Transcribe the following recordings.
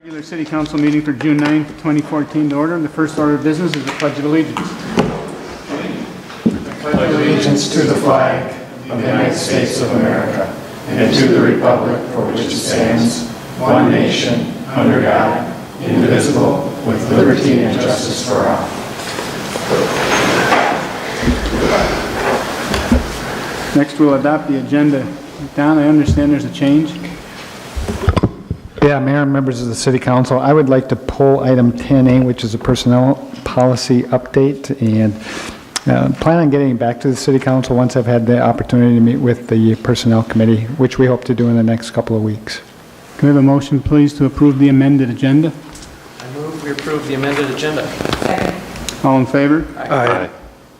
Regular City Council meeting for June 9th, 2014 to order. The first order of business is the Pledge of Allegiance. I pledge allegiance to the flag of the United States of America and to the republic for which it stands, one nation, under God, indivisible, with liberty and justice for all. Next, we'll adopt the agenda. Don, I understand there's a change. Yeah, Mayor and members of the City Council, I would like to pull item 10A, which is a personnel policy update, and plan on getting back to the City Council once I've had the opportunity to meet with the Personnel Committee, which we hope to do in the next couple of weeks. Can we have a motion, please, to approve the amended agenda? I move we approve the amended agenda. All in favor? Aye.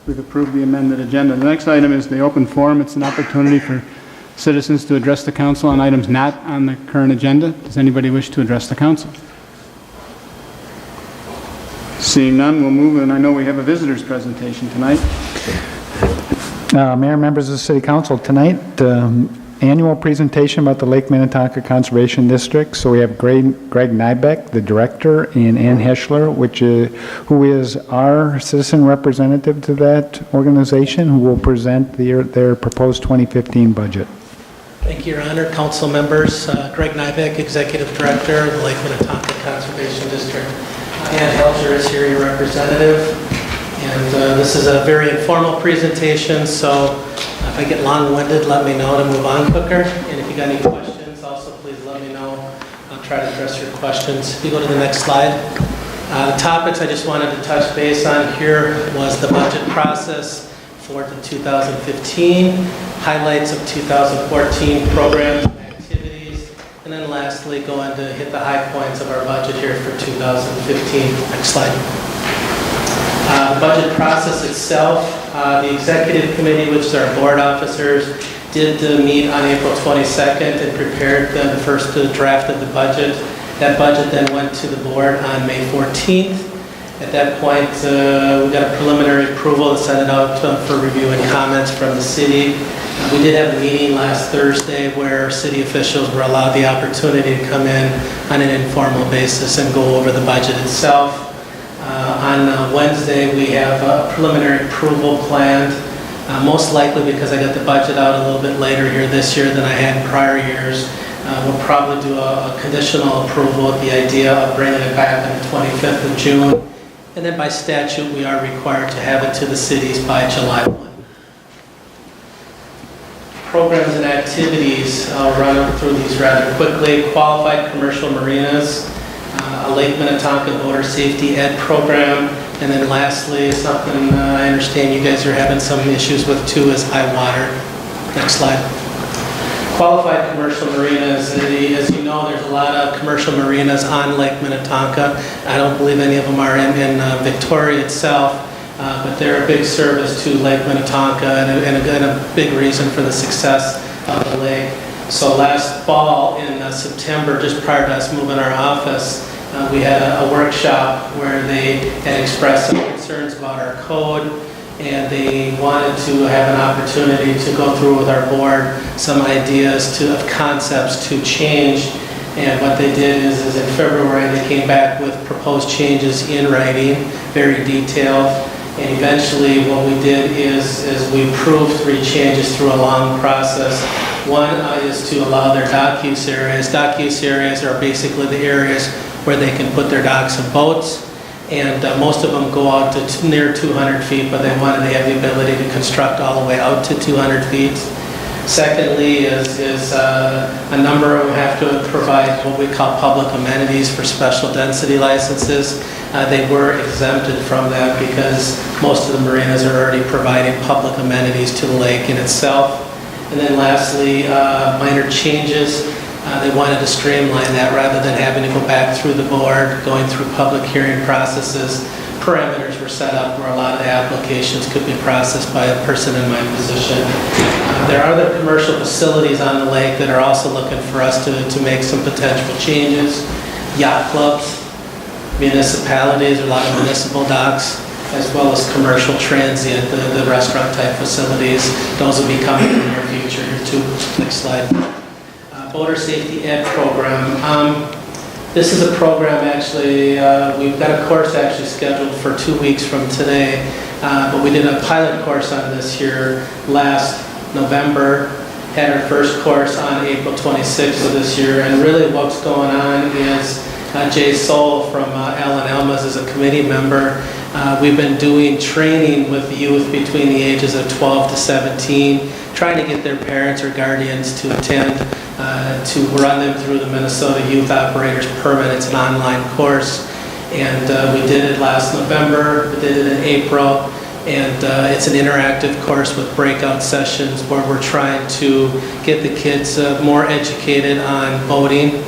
We've approved the amended agenda. The next item is the open forum. It's an opportunity for citizens to address the council on items not on the current agenda. Does anybody wish to address the council? Seeing none, we'll move, and I know we have a visitor's presentation tonight. Mayor and members of the City Council, tonight, annual presentation about the Lake Minnetonka Conservation District. So we have Greg Nybeck, the director, and Ann Heschler, who is our citizen representative to that organization, who will present their proposed 2015 budget. Thank you, Your Honor. Council members, Greg Nybeck, Executive Director of the Lake Minnetonka Conservation District. Ann Heschler is here, your representative. And this is a very informal presentation, so if I get long-winded, let me know to move on quicker. And if you got any questions, also please let me know. I'll try to address your questions. If you go to the next slide. The topics I just wanted to touch base on here was the budget process for the 2015, highlights of 2014 programs and activities, and then lastly go on to hit the high points of our budget here for 2015. Next slide. The budget process itself, the executive committee, which is our board officers, did meet on April 22nd and prepared the first draft of the budget. That budget then went to the board on May 14th. At that point, we got a preliminary approval to send it out for review and comments from the city. We did have a meeting last Thursday where city officials were allowed the opportunity to come in on an informal basis and go over the budget itself. On Wednesday, we have a preliminary approval planned, most likely because I got the budget out a little bit later here this year than I had in prior years. We'll probably do a conditional approval with the idea of bringing it back on the 25th of June. And then by statute, we are required to have it to the cities by July 1. Programs and activities, I'll run through these rather quickly. Qualified commercial marinas, a Lake Minnetonka voter safety ed program, and then lastly, something I understand you guys are having some issues with too, is iWater. Next slide. Qualified commercial marinas, as you know, there's a lot of commercial marinas on Lake Minnetonka. I don't believe any of them are in Victoria itself, but they're a big service to Lake Minnetonka and a big reason for the success of the lake. So last fall in September, just prior to us moving our office, we had a workshop where they had expressed some concerns about our code, and they wanted to have an opportunity to go through with our board some ideas of concepts to change. And what they did is in February they came back with proposed changes in writing, very detailed. And eventually what we did is we approved 3 changes through a long process. One is to allow their dock use areas. Dock use areas are basically the areas where they can put their docks and boats. And most of them go out to near 200 feet, but they wanted to have the ability to construct all the way out to 200 feet. Secondly is a number of them have to provide what we call public amenities for special density licenses. They were exempted from that because most of the marinas are already providing public amenities to the lake in itself. And then lastly, minor changes. They wanted to streamline that rather than having to go back through the board, going through public hearing processes. Parameters were set up where a lot of the applications could be processed by a person in my position. There are other commercial facilities on the lake that are also looking for us to make some potential changes. Yacht clubs, municipalities, a lot of municipal docks, as well as commercial transient, the restaurant type facilities. Those will be coming in the near future here too. Next slide. Voter safety ed program. This is a program actually, we've got a course actually scheduled for 2 weeks from today, but we did a pilot course on this here last November, had our first course on April 26th of this year, and really what's going on is Jay Soul from Alan Elmas is a committee member. We've been doing training with youth between the ages of 12 to 17, trying to get their parents or guardians to attend, to run them through the Minnesota Youth Operators Permit. It's an online course, and we did it last November, we did it in April, and it's an interactive course with breakout sessions where we're trying to get the kids more educated on boating,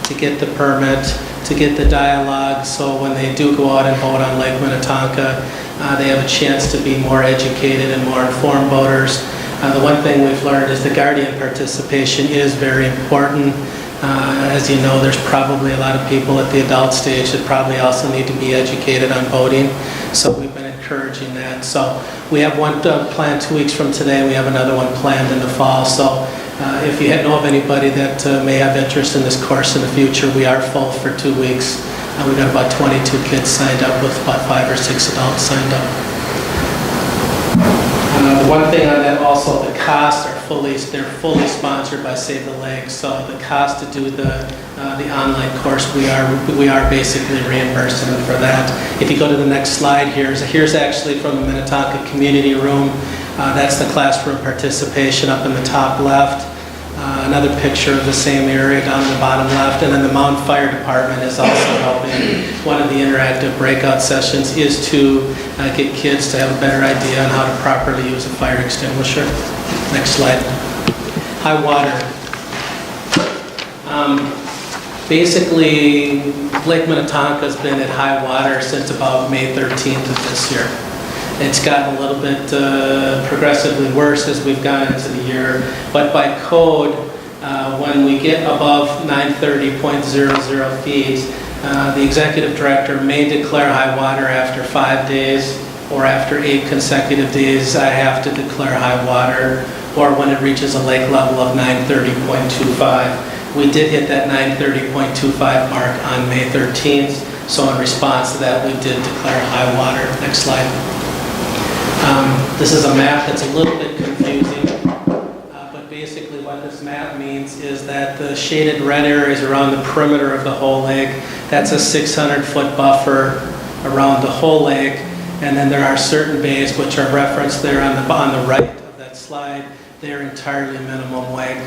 to get the permit, to get the dialogue, so when they do go out and boat on Lake Minnetonka, they have a chance to be more educated and more informed boaters. The one thing we've learned is the guardian participation is very important. As you know, there's probably a lot of people at the adult stage that probably also need to be educated on boating, so we've been encouraging that. So we have one planned 2 weeks from today, we have another one planned in the fall, so if you know of anybody that may have interest in this course in the future, we are full for 2 weeks. We've got about 22 kids signed up with about 5 or 6 adults signed up. One thing on that also, the costs are they're fully sponsored by Save the Lake, so the cost to do the online course, we are basically reimbursing them for that. If you go to the next slide, here's actually from the Minnetonka Community Room. That's the classroom participation up in the top left. Another picture of the same area down in the bottom left, and then the Mountain Fire Department is also helping. One of the interactive breakout sessions is to get kids to have a better idea on how to properly use a fire extinguisher. Next slide. High water. Basically, Lake Minnetonka's been at high water since about May 13th of this year. It's gotten a little bit progressively worse as we've gone into the year, but by code, when we get above 930.00 feet, the executive director may declare high water after 5 days, or after 8 consecutive days, I have to declare high water, or when it reaches a lake level of 930.25. We did hit that 930.25 mark on May 13th, so in response to that, we did declare high water. Next slide. This is a map that's a little bit confusing, but basically what this map means is that the shaded red areas around the perimeter of the whole lake, that's a 600-foot buffer around the whole lake, and then there are certain bays which are referenced there on the right of that slide. They're entirely minimum wake.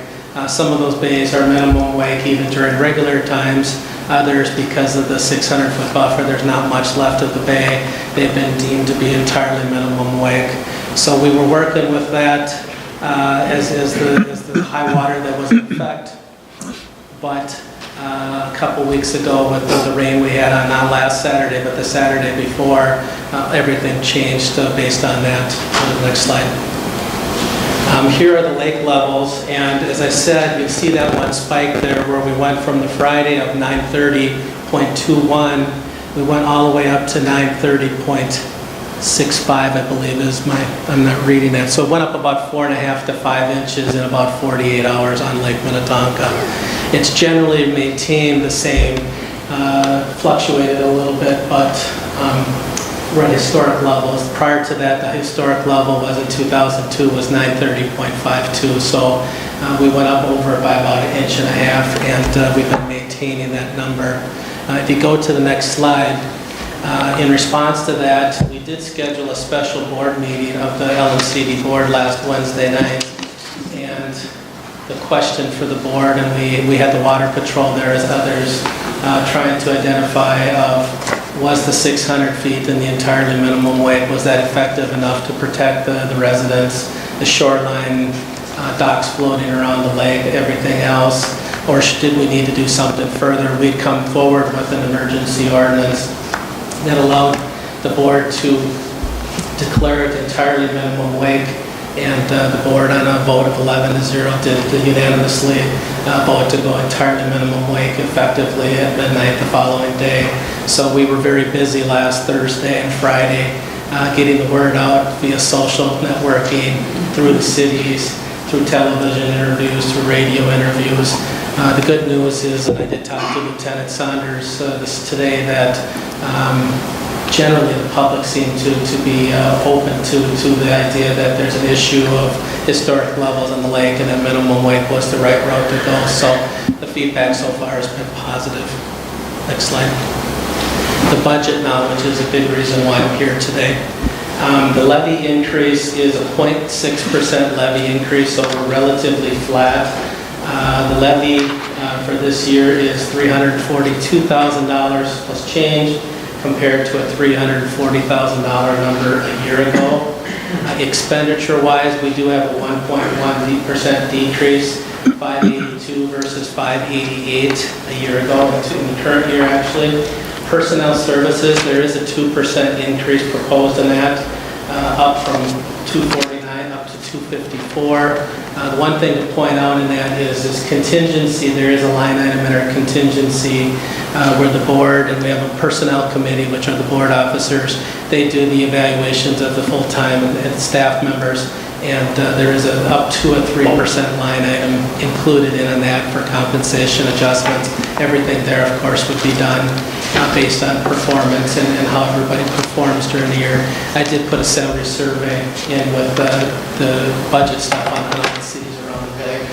Some of those bays are minimum wake even during regular times. Others, because of the 600-foot buffer, there's not much left of the bay. They've been deemed to be entirely minimum wake. So we were working with that as the high water that was in effect. But a couple weeks ago with the rain we had on not last Saturday, but the Saturday before, everything changed based on that. On the next slide. Here are the lake levels, and as I said, you see that one spike there where we went from the Friday of 930.21, we went all the way up to 930.65, I believe I'm not reading that. So it went up about 4.5 to 5 inches in about 48 hours on Lake Minnetonka. It's generally maintained the same, fluctuated a little bit, but we're at historic levels. Prior to that, the historic level was in 2002 was 930.52, so we went up over by about 1.5 inches, and we've been maintaining that number. If you go to the next slide, in response to that, we did schedule a special board meeting of the LMCD board last Wednesday night, and the question for the board, and we had the Water Patrol there as others, trying to identify was the 600 feet and the entirely minimum wake, was that effective enough to protect the residents, the shoreline, docks floating around the lake, everything else, or did we need to do something further? We'd come forward with an emergency ordinance that allowed the board to declare it entirely minimum wake, and the board on a vote of 11-0 did unanimously vote to go entirely minimum wake effectively at midnight the following day. So we were very busy last Thursday and Friday getting the word out via social networking, through the cities, through television interviews, through radio interviews, The good news is, and I did talk to Lieutenant Saunders today, that generally the public seem to be open to the idea that there's an issue of historic levels on the lake and that minimum weight was the right route to go. So the feedback so far has been positive. Next slide. The budget now, which is a big reason why I'm here today. The levy increase is a 0.6% levy increase, so we're relatively flat. The levy for this year is $342,000 plus change, compared to a $340,000 number a year ago. Expenditure-wise, we do have a 1.1% decrease, 582 versus 588 a year ago, in the current year actually. Personnel services, there is a 2% increase proposed in that, up from 249 up to 254. The one thing to point out in that is contingency. There is a line item in our contingency where the board, and we have a personnel committee, which are the board officers, they do the evaluations of the full-time and staff members, and there is up to a 3% line item included in that for compensation adjustments. Everything there, of course, would be done based on performance and how everybody performs during the year. I did put a salary survey in with the budget stuff on all the cities around the lake.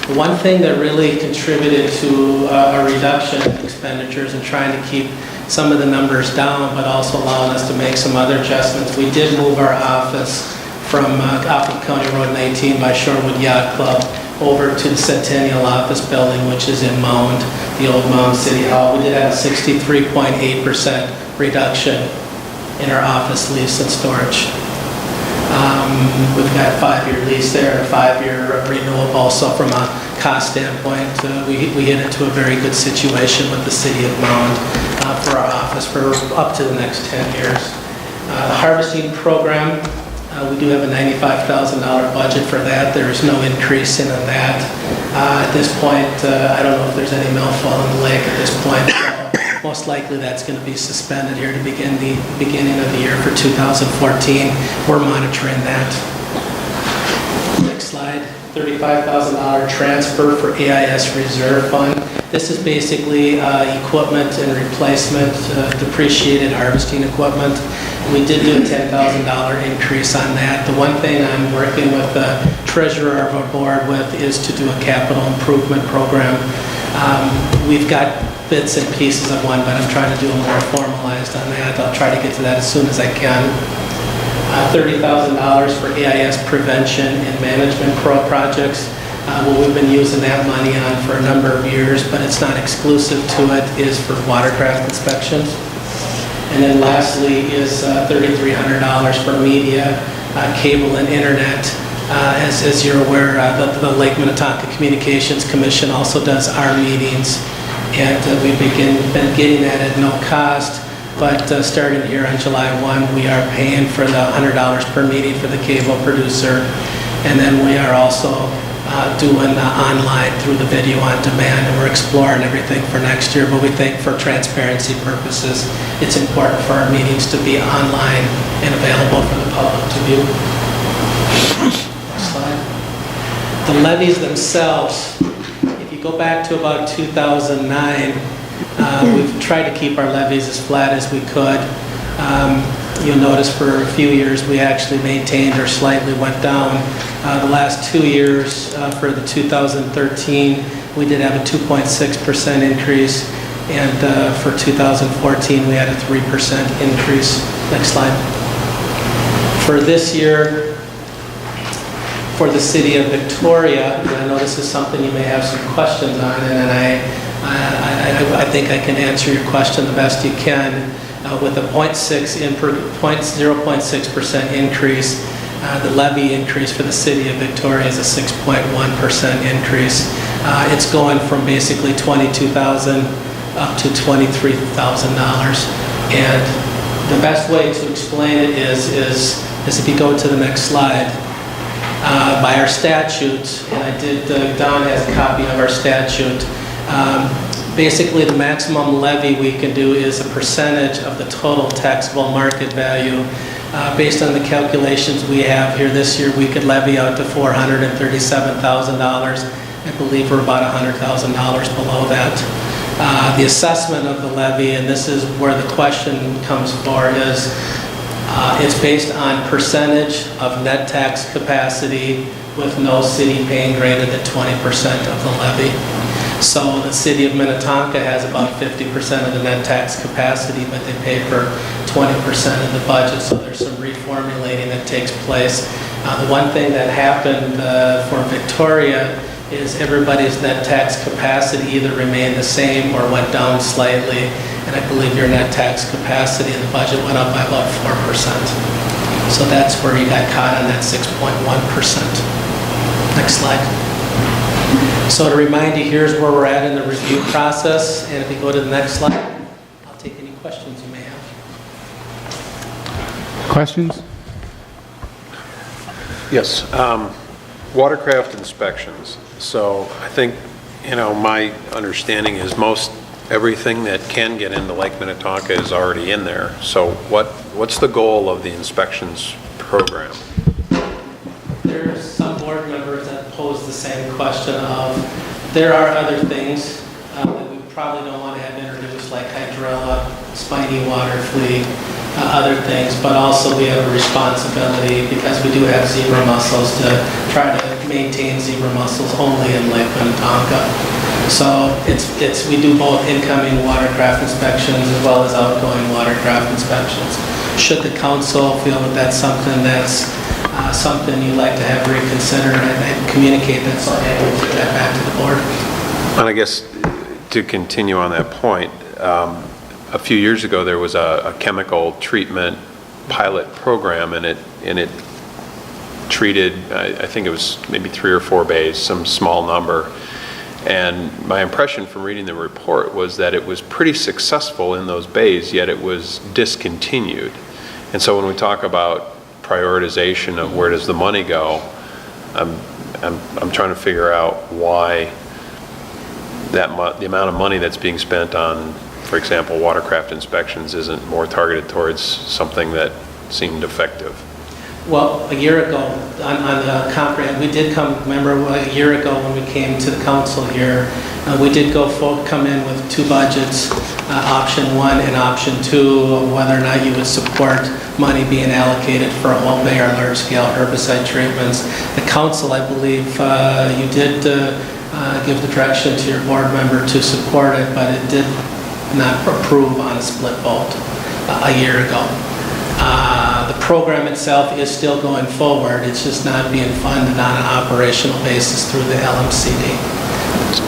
The one thing that really contributed to a reduction in expenditures and trying to keep some of the numbers down, but also allowing us to make some other adjustments, we did move our office from off of County Road 19 by Shorewood Yacht Club over to the Centennial Office Building, which is in Mound, the old Mound City Hall. We did have a 63.8% reduction in our office lease and storage. We've got a 5-year lease there and a 5-year renewal also. From a cost standpoint, we hit into a very good situation with the city of Mound for our office for up to the next 10 years. The harvesting program, we do have a $95,000 budget for that. There is no increase in that. At this point, I don't know if there's any milfoil in the lake at this point. So most likely that's going to be suspended here to begin the beginning of the year for 2014. We're monitoring that. Next slide. $35,000 transfer for AIS Reserve Fund. This is basically equipment and replacement, depreciated harvesting equipment. We did do a $10,000 increase on that. The one thing I'm working with the treasurer of our board with is to do a capital improvement program. We've got bits and pieces of one, but I'm trying to do a more formalized on that. I'll try to get to that as soon as I can. $30,000 for AIS prevention and management projects. What we've been using that money on for a number of years, but it's not exclusive to it, is for watercraft inspections. And then lastly is $3,300 for media, cable and internet. As you're aware, the Lake Minnetonka Communications Commission also does our meetings, and we've been getting that at no cost. But starting here on July 1, we are paying for the $100 per meeting for the cable producer. And then we are also doing online through the video on demand, and we're exploring everything for next year. But we think for transparency purposes, it's important for our meetings to be online and available for the public to view. Next slide. The levies themselves, if you go back to about 2009, we've tried to keep our levies as flat as we could. You'll notice for a few years we actually maintained or slightly went down. The last 2 years, for the 2013, we did have a 2.6% increase, and for 2014 we had a 3% increase. Next slide. For this year, for the city of Victoria, and I know this is something you may have some questions on, and I think I can answer your question the best you can. With a 0.6% increase, the levy increase for the city of Victoria is a 6.1% increase. It's going from basically $22,000 up to $23,000. And the best way to explain it is if you go to the next slide. By our statute, and Don has a copy of our statute, basically the maximum levy we can do is a percentage of the total taxable market value. Based on the calculations we have here this year, we could levy out to $437,000, I believe we're about $100,000 below that. The assessment of the levy, and this is where the question comes for, is it's based on percentage of net tax capacity with no city paying greater than 20% of the levy. So the city of Minnetonka has about 50% of the net tax capacity, but they pay for 20% of the budget, so there's some reformulating that takes place. The one thing that happened for Victoria is everybody's net tax capacity either remained the same or went down slightly, and I believe your net tax capacity in the budget went up by about 4%. So that's where you got caught on that 6.1%. Next slide. So to remind you, here's where we're at in the review process, and if you go to the next slide, I'll take any questions you may have. Questions? Yes, watercraft inspections. So I think, my understanding is most everything that can get into Lake Minnetonka is already in there. So what's the goal of the inspections program? There's some board members that pose the same question of, there are other things that we probably don't want to have introduced, like hydrilla, spiny water flea, other things, but also we have a responsibility, because we do have zebra mussels, to try to maintain zebra mussels only in Lake Minnetonka. So we do both incoming watercraft inspections as well as outgoing watercraft inspections. Should the council feel that that's something something you'd like to have reconsidered and communicate that, so I will take that back to the board. And I guess to continue on that point, a few years ago there was a chemical treatment pilot program, and it treated, I think it was maybe 3 or 4 bays, some small number. And my impression from reading the report was that it was pretty successful in those bays, yet it was discontinued. And so when we talk about prioritization of where does the money go, I'm trying to figure out why the amount of money that's being spent on, for example, watercraft inspections isn't more targeted towards something that seemed effective. Well, a year ago, on the comprehensive, we did remember a year ago when we came to the council here, we did come in with 2 budgets, option 1 and option 2, of whether or not you would support money being allocated for a whole bay or large-scale herbicide treatments. The council, I believe, you did give the direction to your board member to support it, but it did not approve on a split vote a year ago. The program itself is still going forward. It's just not being funded on an operational basis through the LMCD.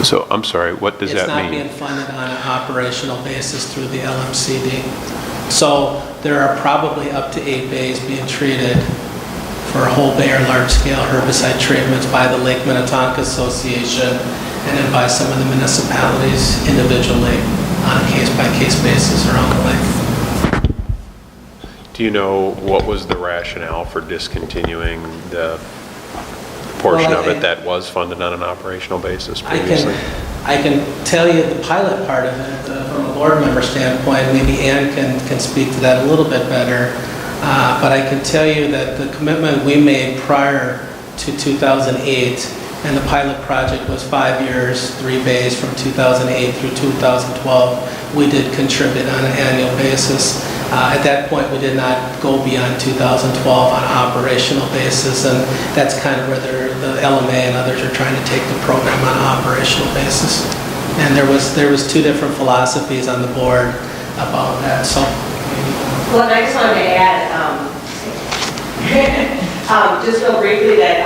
So I'm sorry, what does that It's not mean? being funded on an operational basis through the LMCD. So there are probably up to 8 bays being treated for whole bay or large-scale herbicide treatments by the Lake Minnetonka Association and then by some of the municipalities individually on a case-by-case basis around the lake. Do you know what was the rationale for discontinuing the portion of it that was funded on an operational basis previously? I can tell you the pilot part of it from a board member standpoint. Maybe Ann can speak to that a little bit better. But I can tell you that the commitment we made prior to 2008, and the pilot project was 5 years, 3 bays from 2008 through 2012, we did contribute on an annual basis. At that point, we did not go beyond 2012 on an operational basis, and that's kind of where the LMA and others are trying to take the program on an operational basis. And there was 2 different philosophies on the board about that. So, well, and I just wanted to add, just real briefly, that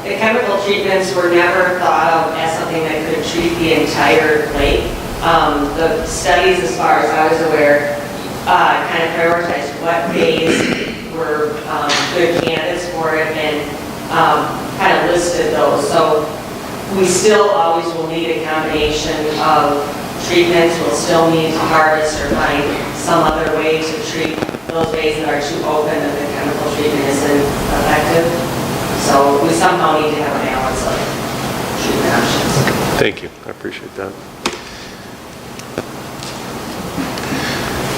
the chemical treatments were never thought of as something that could treat the entire lake. The studies, as far as I was aware, kind of prioritized what bays were good candidates for it and kind of listed those. So we still always will need a combination of treatments. We'll still need to harvest or find some other way to treat those bays that are too open and the chemical treatment isn't effective. So we somehow need to have a balance of treatment options. Thank you, I appreciate that.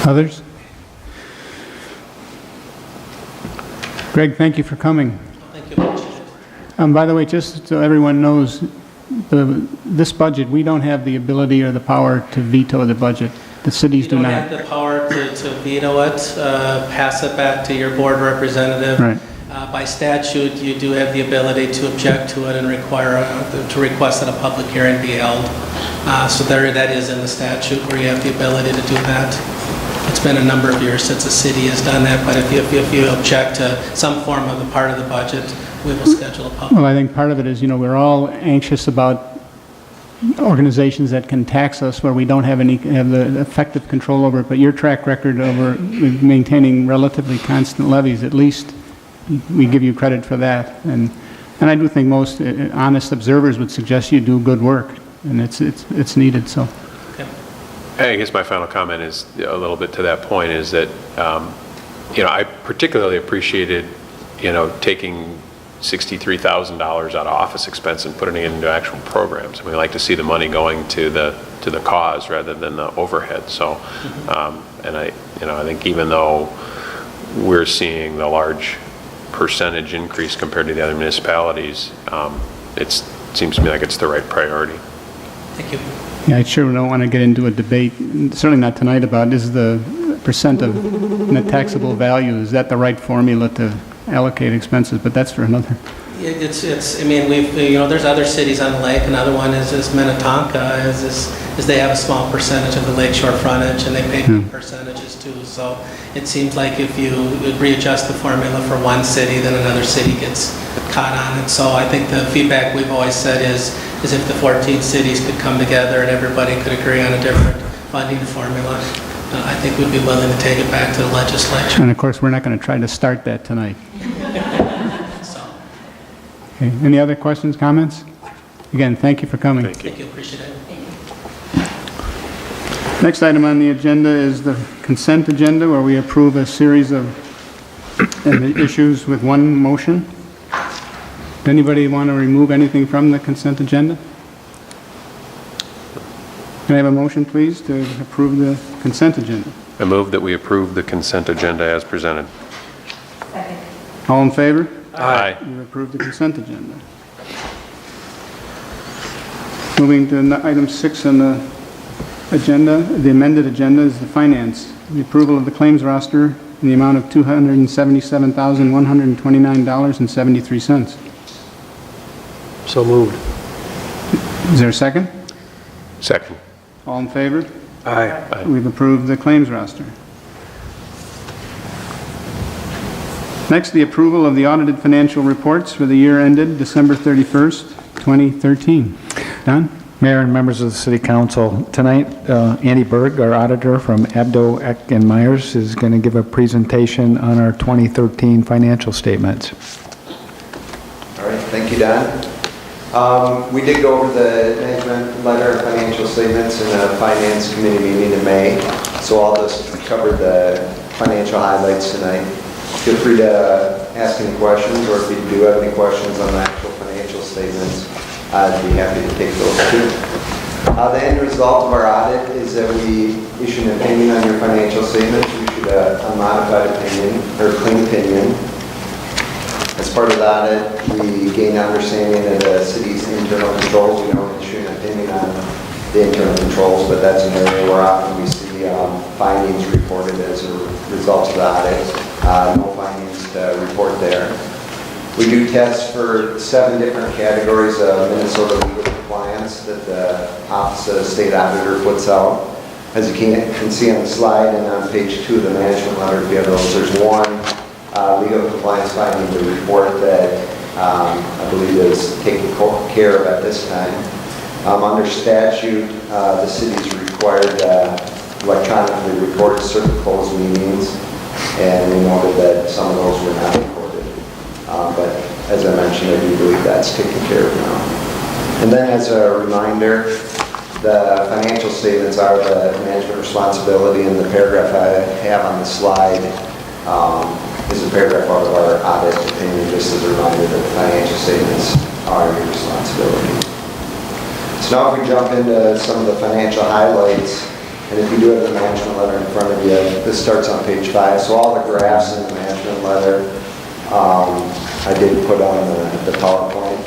Others? Greg, thank you for coming. thank you. By the way, just so everyone knows, this budget, we don't have the ability or the power to veto the budget. The cities do You don't not. have the power to veto it, pass it back to your board representative. Right. By statute, you do have the ability to object to it and to request that a public hearing be held. So that is in the statute where you have the ability to do that. It's been a number of years since the city has done that, but if you object to some form of the part of the budget, we will schedule a public. Well, I think part of it is, we're all anxious about organizations that can tax us where we don't have the effective control over it, but your track record over maintaining relatively constant levies, at least we give you credit for that. And I do think most honest observers would suggest you do good work, and it's needed, so. I guess my final comment is a little bit to that point is that, I particularly appreciated, taking $63,000 out of office expense and putting it into actual programs. We like to see the money going to the cause rather than the overhead. So, and I think even though we're seeing the large percentage increase compared to the other municipalities, it seems to me like it's the right priority. Thank you. Yeah, I sure don't want to get into a debate, certainly not tonight, about is the percent of net taxable value, is that the right formula to allocate expenses, but that's for another. There's other cities on the lake. Another one is Minnetonka, is they have a small percentage of the lakeshore frontage, and they pay big percentages too. So it seems like if you readjust the formula for one city, then another city gets caught on it. So I think the feedback we've always said is if the 14 cities could come together and everybody could agree on a different funding formula, I think we'd be willing to take it back to the legislature. And of course, we're not going to try to start that tonight. So, Okay. Any other questions, comments? Again, thank you for coming. thank you, appreciate it. Next item on the agenda is the consent agenda, where we approve a series of issues with one motion. Does anybody want to remove anything from the consent agenda? Can I have a motion, please, to approve the consent agenda? I move that we approve the consent agenda as presented. All in favor? Aye. You approve the consent agenda. Moving to item 6 on the agenda, the amended agenda is the finance. The approval of the claims roster in the amount of $277,129.73. So moved. Is there a second? Second. All in favor? Aye. We've approved the claims roster. Next, the approval of the audited financial reports for the year ended December 31st, 2013. Don? Mayor and members of the City Council, tonight Andy Berg, our auditor from Abdo, Eck & Myers, is going to give a presentation on our 2013 financial statements. All right, thank you, Don. We did go over the management letter and financial statements in a finance committee meeting in May, so I'll just cover the financial highlights tonight. Feel free to ask any questions, or if you do have any questions on the actual financial statements, I'd be happy to take those too. The end result of our audit is that we issued an opinion on your financial statements. We issued a modified opinion, or clean opinion. As part of the audit, we gained understanding of the city's internal controls. We don't issue an opinion on the internal controls, but that's an area where often we see findings reported as a result of the audit. No findings to report there. We do tests for 7 different categories of Minnesota legal compliance that the Office of the State Auditor puts out. As you can see on the slide and on page 2 of the management letter, if you have those, there's one legal compliance finding to report that I believe is taken care of at this time. Under statute, the city is required to electronically report certain closed meetings, and we noted that some of those were not recorded. But as I mentioned, I do believe that's taken care of now. And then as a reminder, the financial statements are the management responsibility, and the paragraph I have on the slide is a paragraph out of our audit opinion, just as a reminder that the financial statements are your responsibility. So now if we jump into some of the financial highlights, and if you do have the management letter in front of you, this starts on page 5. So all the graphs in the management letter I did put on the PowerPoint.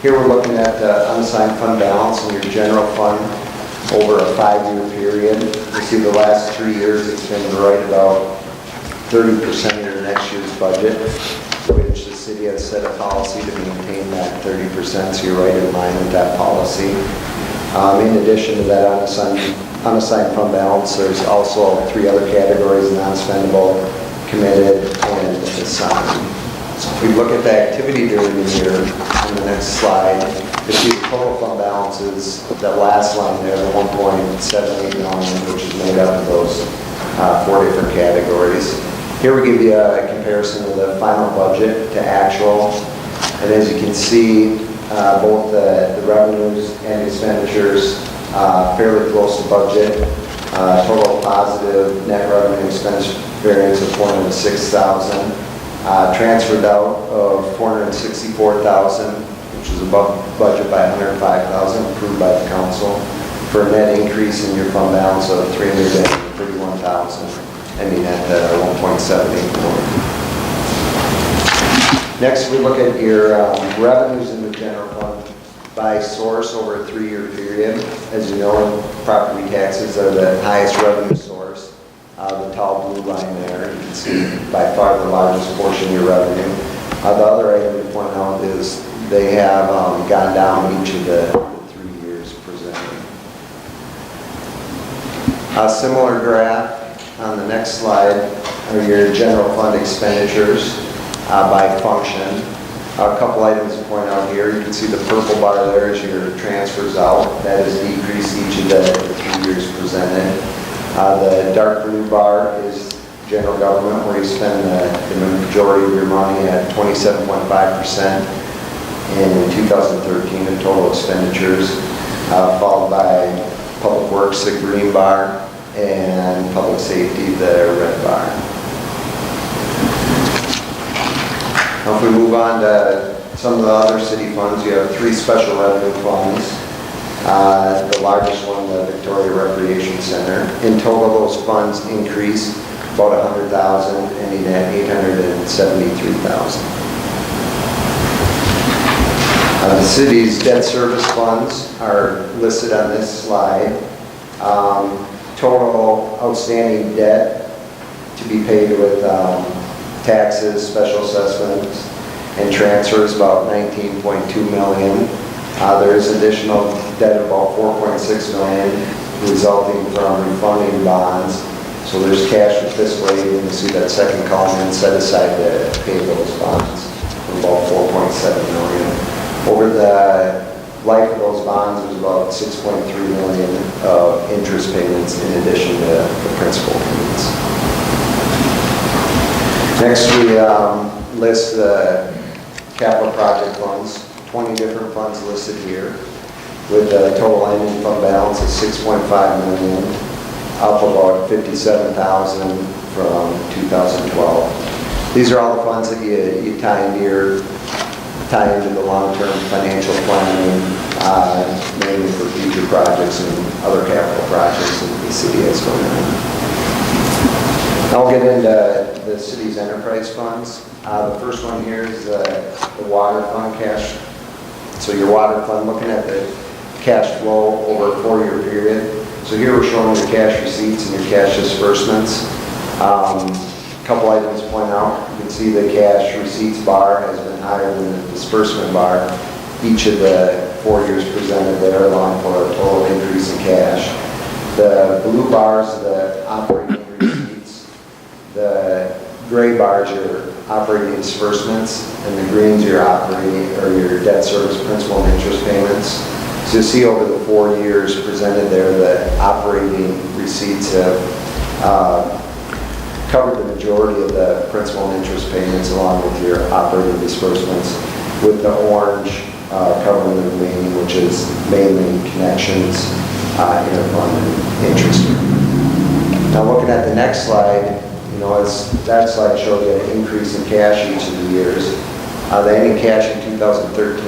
Here we're looking at unassigned fund balance in your general fund over a 5-year period. You see the last 3 years, it's been right about 30% of your next year's budget, which the city has set a policy to maintain that 30%, so you're right in line with that policy. In addition to that unassigned fund balance, there's also 3 other categories: non-spendable, committed, and assigned. So if we look at the activity during the year on the next slide, you see the total fund balances, that last line there, the 1.78 million, which is made up of those 4 different categories. Here we give you a comparison of the final budget to actual, and as you can see, both the revenues and expenditures fairly close to budget. Total positive net revenue expense variance of $406,000. Transferred out of $464,000, which is above budget by $105,000, approved by the council, for a net increase in your fund balance of $331,000, ending at $1.78 million. Next, we look at your revenues in the general fund by source over a 3-year period. As you know, property taxes are the highest revenue source. The tall blue line there, you can see by far the largest portion of your revenue. The other item to point out is they have gone down each of the 3 years presented. A similar graph on the next slide are your general fund expenditures by function. A couple items to point out here. You can see the purple bar there is your transfers out. That has decreased each of the 3 years presented. The dark blue bar is general government, where you spend the majority of your money at 27.5% in 2013 of total expenditures, followed by public works, the green bar, and public safety, the red bar. Now if we move on to some of the other city funds, you have 3 special revenue funds. The largest one, the Victoria Recreation Center. In total, those funds increased about $100,000, ending at $873,000. The city's debt service funds are listed on this slide. Total outstanding debt to be paid with taxes, special assessments, and transfers about $19.2 million. There is additional debt of about $4.6 million resulting from refunding bonds. So there's cash with fiscal aid, and you see that second column, and set aside to pay those bonds of about $4.7 million. Over the life of those bonds, there's about $6.3 million of interest payments in addition to the principal payments. Next, we list the capital project funds. 20 different funds listed here, with a total ending fund balance of $6.5 million, up about $57,000 from 2012. These are all the funds that you tie into the long-term financial planning, mainly for future projects and other capital projects that the city has going on. Now we'll get into the city's enterprise funds. The first one here is the water fund cash. So your water fund, looking at the cash flow over a 4-year period. So here we're showing your cash receipts and your cash disbursements. A couple items to point out. You can see the cash receipts bar has been higher than the disbursement bar each of the 4 years presented there, allowing for a total increase in cash. The blue bars are the operating receipts. The gray bars are operating disbursements, and the greens are your operating or your debt service principal and interest payments. So you see over the 4 years presented there, the operating receipts have covered the majority of the principal and interest payments along with your operating disbursements, with the orange covering the remaining, which is mainly connections, interfund, and interest. Now looking at the next slide, you know, as that slide showed you an increase in cash each of the years. The ending cash in 2013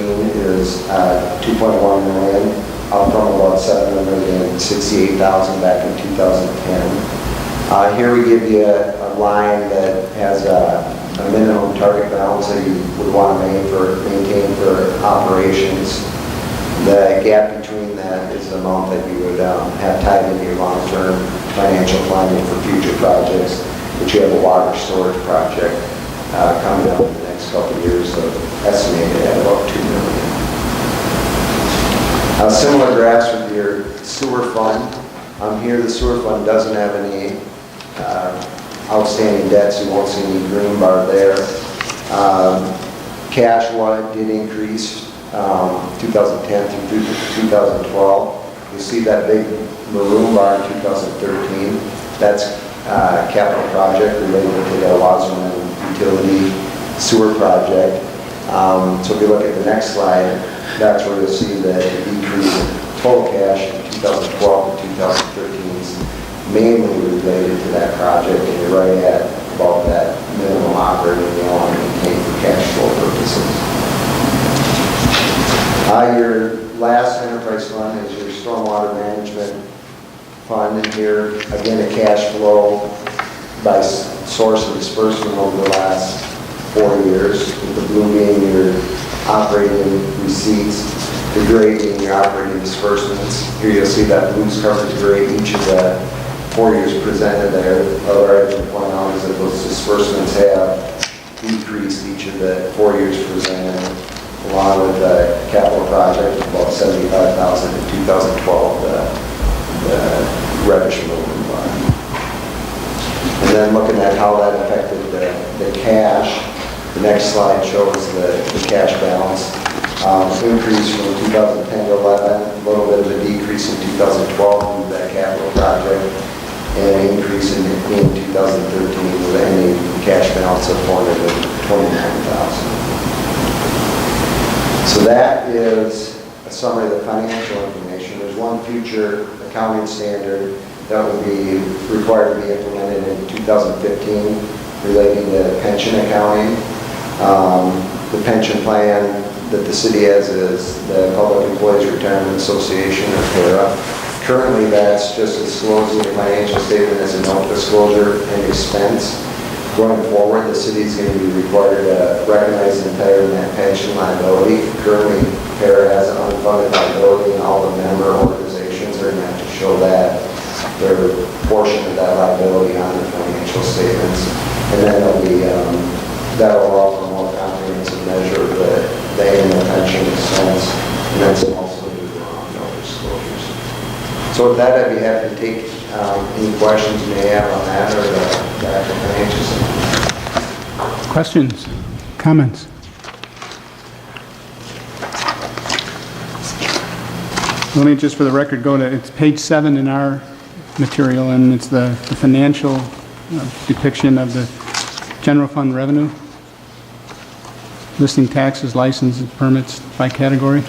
is $2.1 million, up from about $768,000 back in 2010. Here we give you a line that has a a minimum target balance that you would want to maintain for operations. The gap between that is the amount that you would have tied into your long-term financial planning for future projects, which you have a water storage project coming up in the next couple of years, estimated at about $2 million. Similar graphs with your sewer fund. Here, the sewer fund doesn't have any outstanding debts. You won't see any green bar there. Cash flow did increase 2010 through 2012. You see that big maroon bar in 2013. That's a capital project related to the Wasserman utility sewer project. So if you look at the next slide, that's where you'll see the decrease in total cash in 2012 to 2013 is mainly related to that project, and you're right at about that minimum operating you want to maintain for cash flow purposes. Your last enterprise fund is your stormwater management fund, and here again a cash flow by source of disbursement over the last 4 years, with the blue being your operating receipts, the gray being your operating disbursements. Here you'll see that blues covers gray each of the 4 years presented there. Other item to point out is that those disbursements have decreased each of the 4 years presented, along with the capital project, about $75,000 in 2012, the reddish movement line. And then looking at how that affected the cash, the next slide shows the cash balance. Increase from 2010 to 11, a little bit of a decrease in 2012 due to that capital project, and an increase in 2013 with an ending cash balance of $429,000. So that is a summary of the financial information. There's one future accounting standard that will be required to be implemented in 2015 relating to pension accounting. The pension plan that the city has is the Public Employees Retirement Association, or PARA. Currently, that's just disclosing the financial statement as a note disclosure and expense. Going forward, the city is going to be required to recognize the entire net pension liability. Currently, PARA has an unfunded liability, and all the member organizations are going to have to show that their portion of that liability on their financial statements. And then there'll be that'll offer a more comprehensive measure of the annual pension expense, and that's also new no disclosures. So with that, I'd be happy to take any questions you may have on that or the actual financial statement. Questions, comments? Let me just for the record go to, it's page 7 in our material, and it's the financial depiction of the general fund revenue, listing taxes, licenses, permits by category.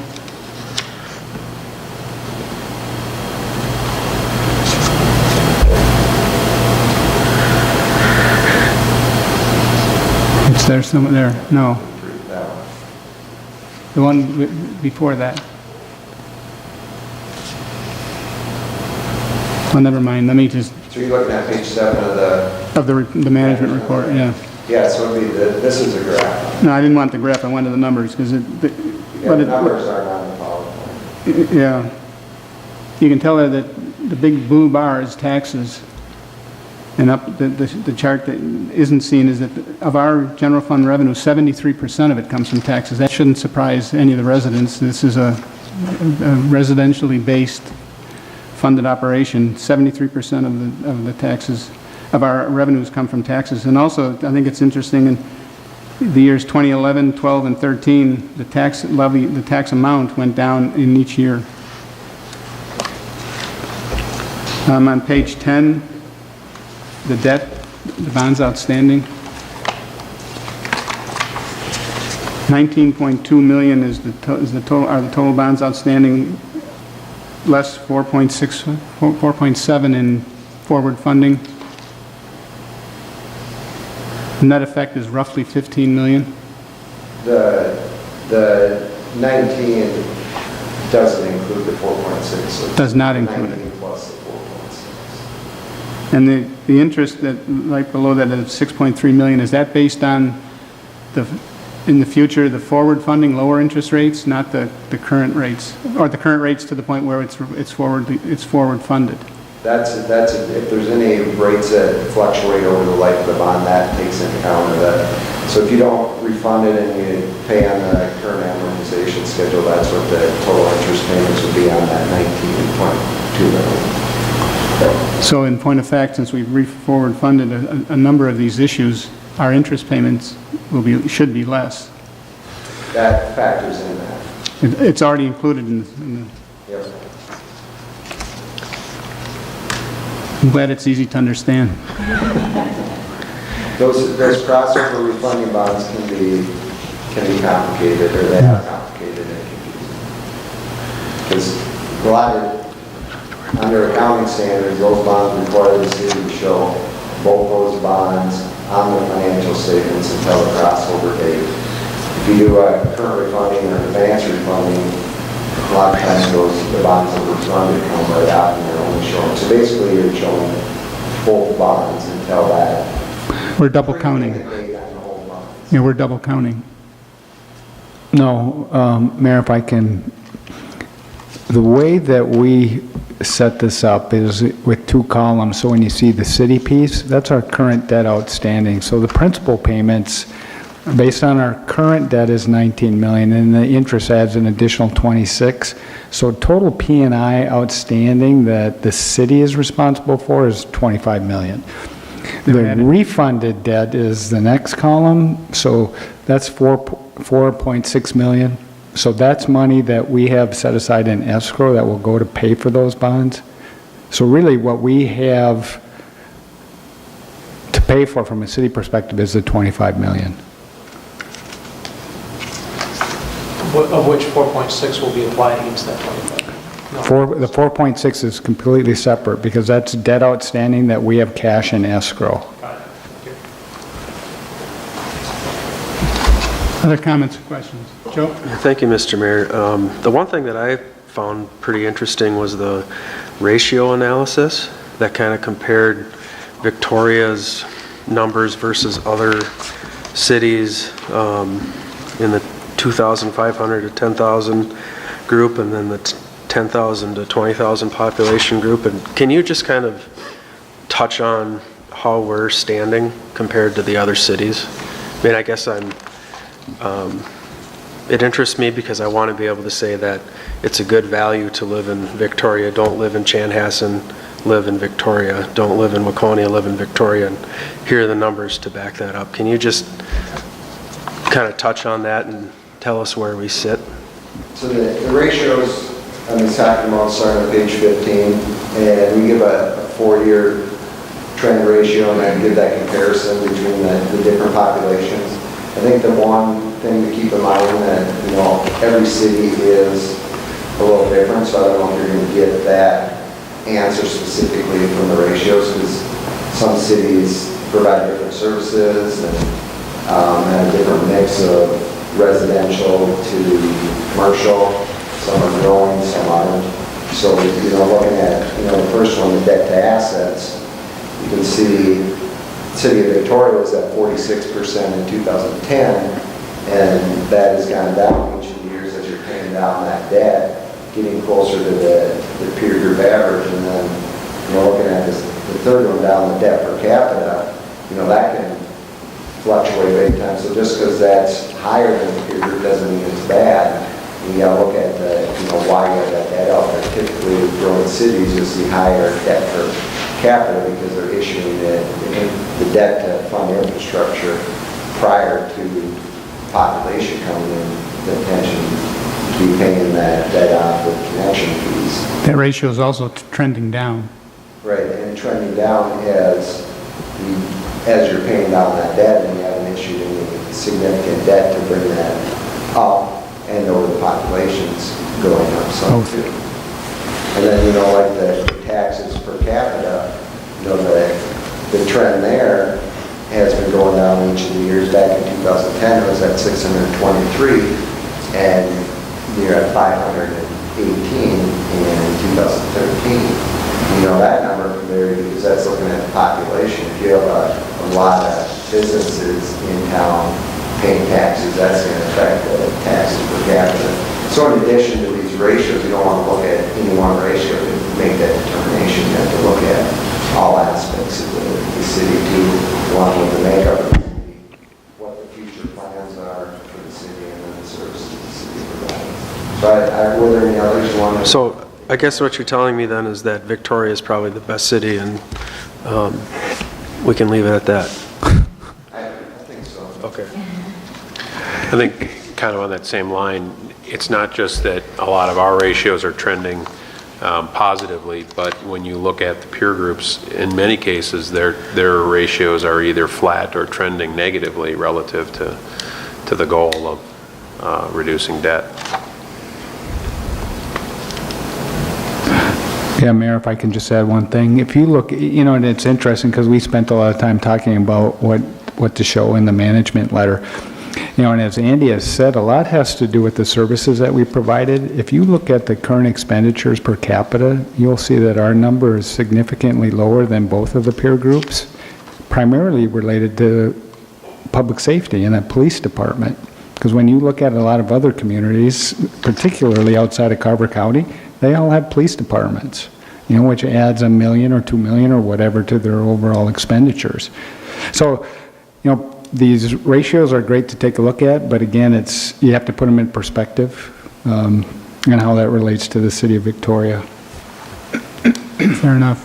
It's there somewhere there. No. The one before that. Well, never mind. Let me just... So you're looking at page 7 of the management report, yeah. Yeah, so it'd be this is a graph. No, I didn't want the graph. I wanted the numbers because The numbers are not in the PowerPoint. yeah. You can tell there that the big blue bar is taxes. And up the chart that isn't seen is that of our general fund revenue, 73% of it comes from taxes. That shouldn't surprise any of the residents. This is a residentially based funded operation. 73% of the taxes, of our revenues come from taxes. And also, I think it's interesting, in the years 2011, 12, and 13, the tax levy, the tax amount went down in each year. On page 10, the debt, the bonds outstanding. 19.2 million is the total, are the total bonds outstanding, less 4.7 in forward funding. The net effect is roughly 15 million. The 19 doesn't include the 4.6. So Does not include it. 19 plus the 4.6. And the interest that, right below that of 6.3 million, is that based on in the future, the forward funding, lower interest rates, not the current rates? Or the current rates to the point where it's forward funded? That's, if there's any rates that fluctuate over the life of the bond, that takes into account of that. So if you don't refund it and you pay on the current amortization schedule, that's what the total interest payments would be on that 19.2 million. So in point of fact, since we've forward funded a number of these issues, our interest payments should be less. That factors in that. It's already included in the... Yep. I'm glad it's easy to understand. Those crossover refunding bonds can be complicated, or they are complicated and confusing. Because a lot of, under accounting standards, those bonds require the city to show both those bonds on the financial statements until the crossover date. If you do a current refunding or advance refunding, a lot of times the bonds that were refunded come right out and they're only showing. So basically you're showing both bonds until that. We're double counting. Yeah, we're double counting. No, Mayor, if I can, the way that we set this up is with two columns. So when you see the city piece, that's our current debt outstanding. So the principal payments, based on our current debt, is 19 million, and the interest adds an additional 26. So total P&I outstanding that the city is responsible for is 25 million. The refunded debt is the next column, so that's 4.6 million. So that's money that we have set aside in escrow that will go to pay for those bonds. So really what we have to pay for from a city perspective is the 25 million. Of which 4.6 will be applied against that 25? No. The 4.6 is completely separate because that's debt outstanding that we have cash in escrow. Got it. Thank you. Other comments or questions? Joe? Thank you, Mr. Mayor. The one thing that I found pretty interesting was the ratio analysis that kind of compared Victoria's numbers versus other cities in the 2,500 to 10,000 group, and then the 10,000 to 20,000 population group. And can you just kind of touch on how we're standing compared to the other cities? I mean, I guess it interests me because I want to be able to say that it's a good value to live in Victoria. Don't live in Chanhassen, live in Victoria. Don't live in Waconia, live in Victoria. And here are the numbers to back that up. Can you just kind of touch on that and tell us where we sit? So the ratios on this document start on page 15, and we give a 4-year trend ratio, and then give that comparison between the different populations. I think the one thing to keep in mind that, every city is a little different, so I don't know if you're going to get that answer specifically from the ratios, because some cities provide different services and have a different mix of residential to commercial. Some are growing, some aren't. So, looking at, the first one, the debt to assets, you can see the city of Victoria was at 46% in 2010, and that has gone down each of the years as you're paying down that debt, getting closer to the peer group average. And then, looking at this, the third one down, the debt per capita, that can fluctuate big time. So just because that's higher than the peer group doesn't mean it's bad. You gotta look at why you have that debt out there. Typically, with growing cities, you'll see higher debt per capita because they're issuing the debt to fund infrastructure prior to population coming in. The intention to be paying that debt off with connection fees. That ratio is also trending down. Right, and trending down as you're paying down that debt, and you haven't issued any significant debt to bring that up. And over the population's going up some too. And then, like the taxes per capita, the trend there has been going down each of the years. Back in 2010, it was at 623, and you're at 518 in 2013. That number there because that's looking at the population. If you have a lot of businesses in town paying taxes, that's going to affect the taxes per capita. So in addition to these ratios, you don't want to look at any one ratio to make that determination. You have to look at all aspects of the city too, along with the makeup of the city, what the future plans are for the city, and then the services the city provides. So were there any others you wanted? So I guess what you're telling me then is that Victoria is probably the best city, and we can leave it at that. I think so. Okay. I think kind of on that same line, it's not just that a lot of our ratios are trending positively, but when you look at the peer groups, in many cases, their ratios are either flat or trending negatively relative to the goal of reducing debt. Yeah, Mayor, if I can just add one thing. If you look, and it's interesting because we spent a lot of time talking about what to show in the management letter. And as Andy has said, a lot has to do with the services that we provided. If you look at the current expenditures per capita, you'll see that our number is significantly lower than both of the peer groups, primarily related to public safety and the police department. Because when you look at a lot of other communities, particularly outside of Carver County, they all have police departments, which adds $1 million or $2 million or whatever to their overall expenditures. So, these ratios are great to take a look at, but again, you have to put them in perspective and how that relates to the city of Victoria. Fair enough.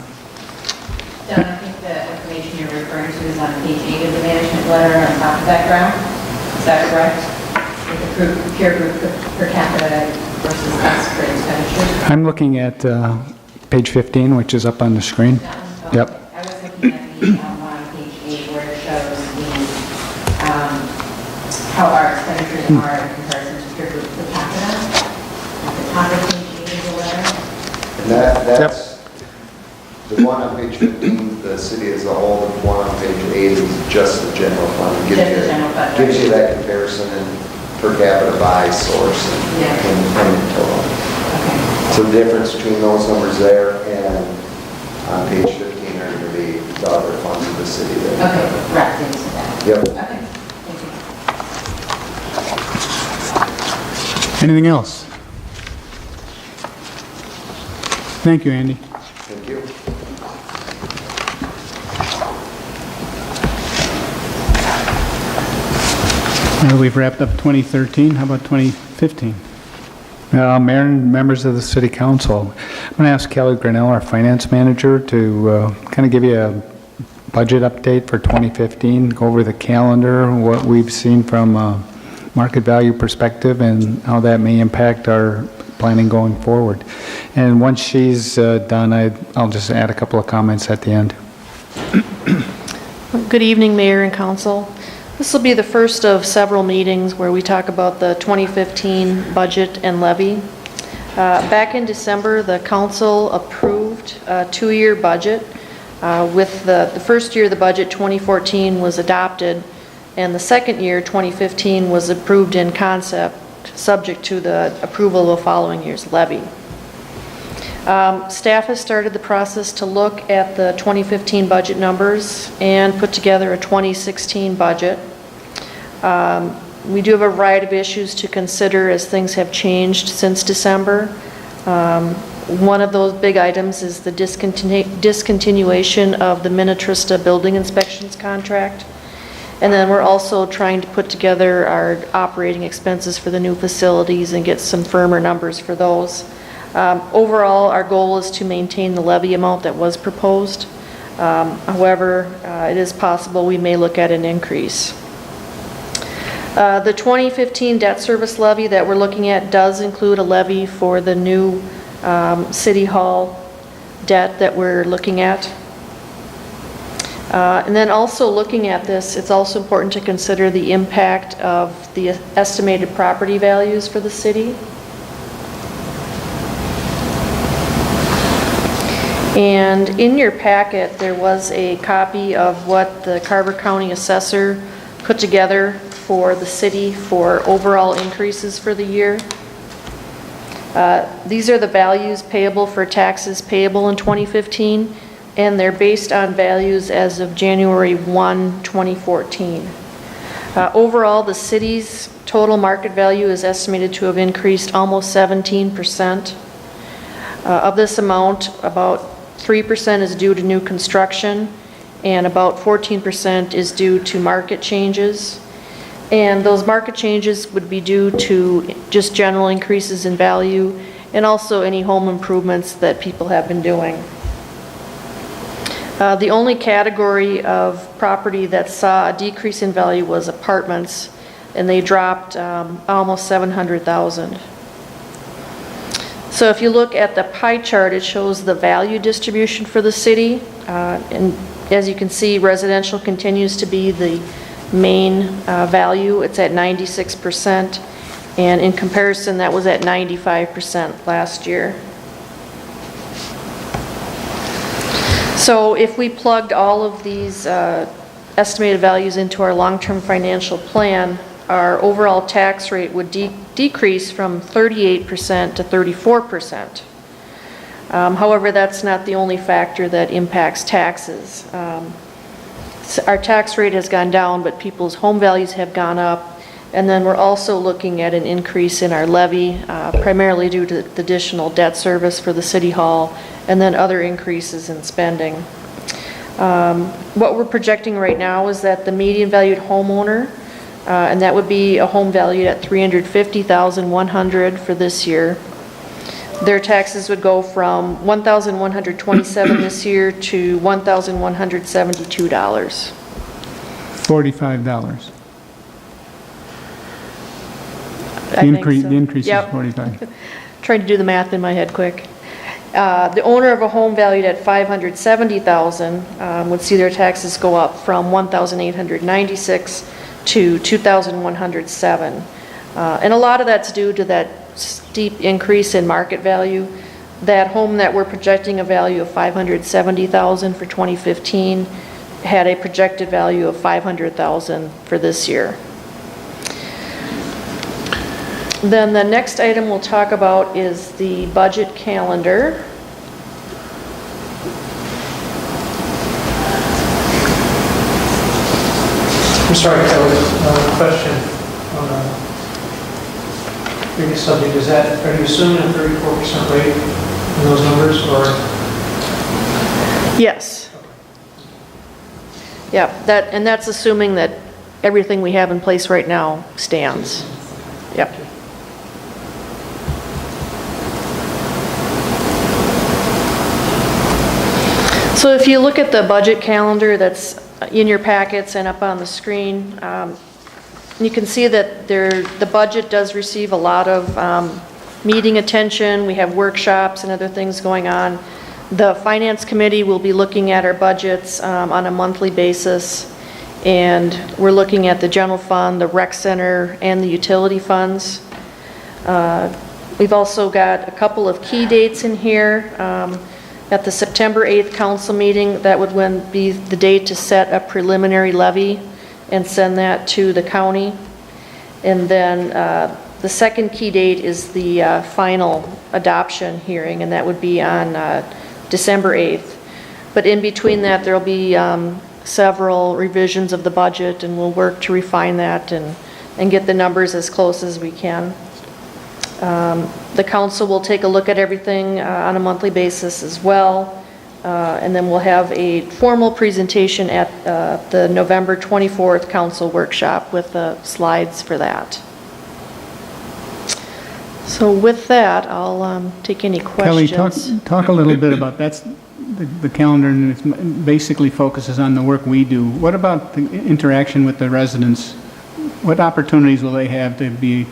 Don, I think the information you're referring to is on page 8 of the management letter on top of that graph. Is that correct? With the peer group per capita versus us for expenditures? I'm looking at page 15, which is up on the screen. Yep. I was looking at the one on page 8 where it shows how our expenditures are in comparison to peer group per capita. At the top of page 8 of the letter. And that's the one on page 15, the city as a whole. The one on page 8 is just the general fund. Just the general fund, Gives right. you that comparison and per capita by source and total. Okay. So the difference between those numbers there and on page 15 are going to be the other funds of the city. Okay, wrapped into that. Yep. Okay, thank you. Anything else? Thank you, Andy. Thank you. We've wrapped up 2013. How about 2015? Mayor and members of the City Council, I'm going to ask Kelly Grinnell, our finance manager, to kind of give you a budget update for 2015, go over the calendar, what we've seen from a market value perspective, and how that may impact our planning going forward. And once she's done, I'll just add a couple of comments at the end. Good evening, Mayor and Council. This will be the first of several meetings where we talk about the 2015 budget and levy. Back in December, the council approved a 2-year budget. With the first year of the budget, 2014, was adopted, and the second year, 2015, was approved in concept, subject to the approval of the following year's levy. Staff has started the process to look at the 2015 budget numbers and put together a 2016 budget. We do have a variety of issues to consider as things have changed since December. One of those big items is the discontinuation of the Minnetrista building inspections contract. And then we're also trying to put together our operating expenses for the new facilities and get some firmer numbers for those. Overall, our goal is to maintain the levy amount that was proposed. However, it is possible we may look at an increase. The 2015 debt service levy that we're looking at does include a levy for the new City Hall debt that we're looking at. And then also looking at this, it's also important to consider the impact of the estimated property values for the city. And in your packet, there was a copy of what the Carver County Assessor put together for the city for overall increases for the year. These are the values payable for taxes payable in 2015. and they're based on values as of January 1, 2014. Overall, the city's total market value is estimated to have increased almost 17%. Of this amount, about 3% is due to new construction, and about 14% is due to market changes. And those market changes would be due to just general increases in value and also any home improvements that people have been doing. The only category of property that saw a decrease in value was apartments, and they dropped almost $700,000. So if you look at the pie chart, it shows the value distribution for the city. And as you can see, residential continues to be the main value. It's at 96%. And in comparison, that was at 95% last year. So if we plugged all of these estimated values into our long-term financial plan, our overall tax rate would decrease from 38% to 34%. However, that's not the only factor that impacts taxes. Our tax rate has gone down, but people's home values have gone up. And then we're also looking at an increase in our levy, primarily due to the additional debt service for the city hall, and then other increases in spending. What we're projecting right now is that the median valued homeowner, and that would be a home valued at $350,100 for this year, their taxes would go from $1,127 this year to $1,172. $45. I think so. The increase is Yep. 45. Trying to do the math in my head quick. The owner of a home valued at $570,000 would see their taxes go up from $1,896 to $2,107. And a lot of that's due to that steep increase in market value. That home that we're projecting a value of $570,000 for 2015 had a projected value of $500,000 for this year. Then the next item we'll talk about is the budget calendar. I'm sorry, Kelly, question on a previous subject. Are you assuming a 34% rate in those numbers, or? Yes. Yeah, that's assuming that everything we have in place right now stands. Yep. So if you look at the budget calendar that's in your packets and up on the screen, you can see that the budget does receive a lot of meeting attention. We have workshops and other things going on. The Finance Committee will be looking at our budgets on a monthly basis, and we're looking at the general fund, the rec center, and the utility funds. We've also got a couple of key dates in here. At the September 8th council meeting, that would be the date to set a preliminary levy and send that to the county. And then the second key date is the final adoption hearing, and that would be on December 8th. But in between that, there'll be several revisions of the budget, and we'll work to refine that and get the numbers as close as we can. The council will take a look at everything on a monthly basis as well, and then we'll have a formal presentation at the November 24th council workshop with the slides for that. So with that, I'll take any Kelly, questions. talk a little bit about the calendar, and it basically focuses on the work we do. What about the interaction with the residents? What opportunities will they have to be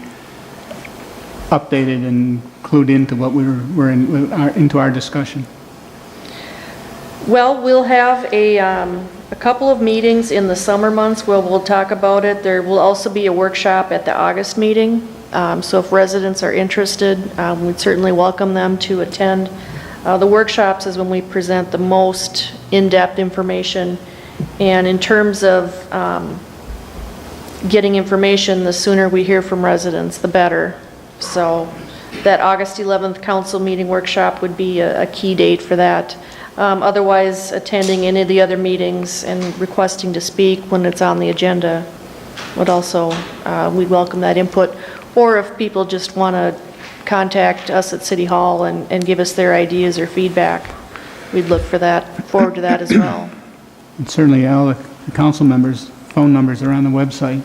updated and clued into what we're into our discussion? Well, we'll have a couple of meetings in the summer months where we'll talk about it. There will also be a workshop at the August meeting. So if residents are interested, we'd certainly welcome them to attend. The workshops is when we present the most in-depth information. And in terms of getting information, the sooner we hear from residents, the better. So that August 11th council meeting workshop would be a key date for that. Otherwise, attending any of the other meetings and requesting to speak when it's on the agenda would also, we'd welcome that input. Or if people just want to contact us at City Hall and give us their ideas or feedback, we'd look for that, forward to that as well. And certainly all the council members' phone numbers are on the website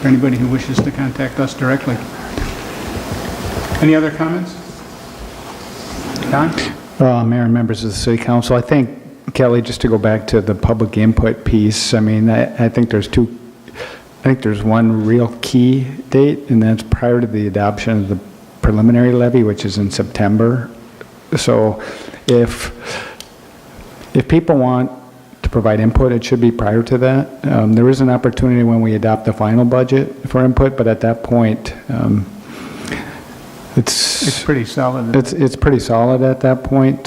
for anybody who wishes to contact us directly. Any other comments? Don? Mayor and members of the city council, I think, Kelly, just to go back to the public input piece, I mean, I think there's one real key date, and that's prior to the adoption of the preliminary levy, which is in September. So if people want to provide input, it should be prior to that. There is an opportunity when we adopt the final budget for input, but at that point, It's pretty solid. It's pretty solid at that point.